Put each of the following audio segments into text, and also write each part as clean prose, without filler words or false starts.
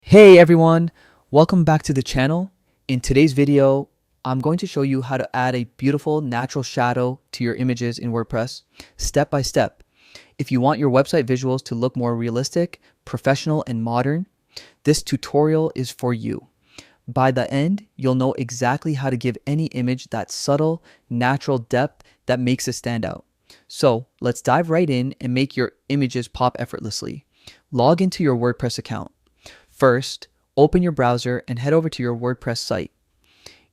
Hey everyone, welcome back to the channel. In today's video, I'm going to show you how to add a beautiful natural shadow to your images in WordPress, step by step. If you want your website visuals to look more realistic, professional, and modern, this tutorial is for you. By the end, you'll know exactly how to give any image that subtle, natural depth that makes it stand out. So let's dive right in and make your images pop effortlessly. Log into your WordPress account. First, open your browser and head over to your WordPress site.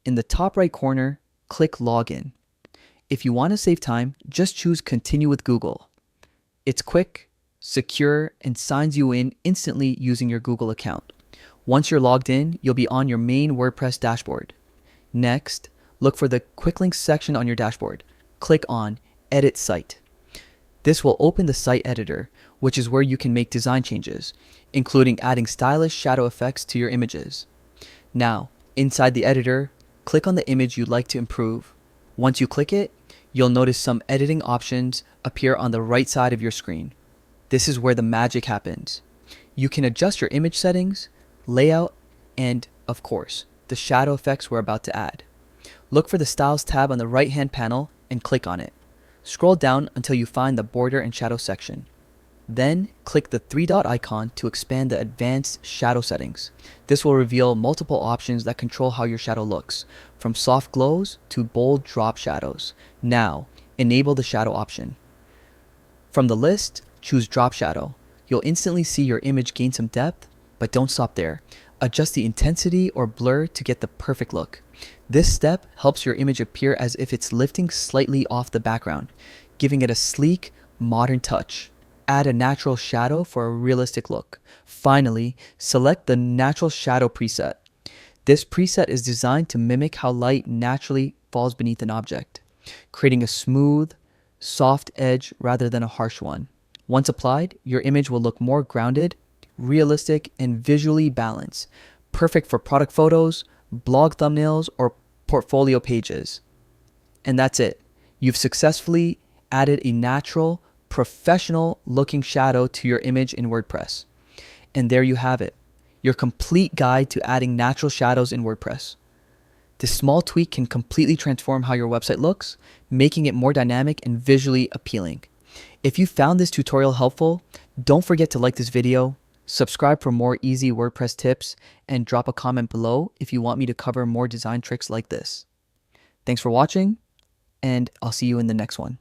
In the top right corner, click Login. If you want to save time, just choose Continue with Google. It's quick, secure, and signs you in instantly using your Google account. Once you're logged in, you'll be on your main WordPress dashboard. Next, look for the Quick Links section on your dashboard. Click on Edit Site. This will open the site editor, which is where you can make design changes, including adding stylish shadow effects to your images. Now, inside the editor, click on the image you'd like to improve. Once you click it, you'll notice some editing options appear on the right side of your screen. This is where the magic happens. You can adjust your image settings, layout, and, of course, the shadow effects we're about to add. Look for the Styles tab on the right-hand panel and click on it. Scroll down until you find the border and shadow section. Then click the three-dot icon to expand the advanced shadow settings. This will reveal multiple options that control how your shadow looks, from soft glows to bold drop shadows. Now, enable the shadow option. From the list, choose drop shadow. You'll instantly see your image gain some depth, but don't stop there. Adjust the intensity or blur to get the perfect look. This step helps your image appear as if it's lifting slightly off the background, giving it a sleek, modern touch. Add a natural shadow for a realistic look. Finally, select the natural shadow preset. This preset is designed to mimic how light naturally falls beneath an object, creating a smooth, soft edge rather than a harsh one. Once applied, your image will look more grounded, realistic, and visually balanced, perfect for product photos, blog thumbnails, or portfolio pages. And that's it. You've successfully added a natural, professional looking shadow to your image in WordPress. And there you have it, your complete guide to adding natural shadows in WordPress. This small tweak can completely transform how your website looks, making it more dynamic and visually appealing. If you found this tutorial helpful, don't forget to like this video, subscribe for more easy WordPress tips, and drop a comment below if you want me to cover more design tricks like this. Thanks for watching, and I'll see you in the next one.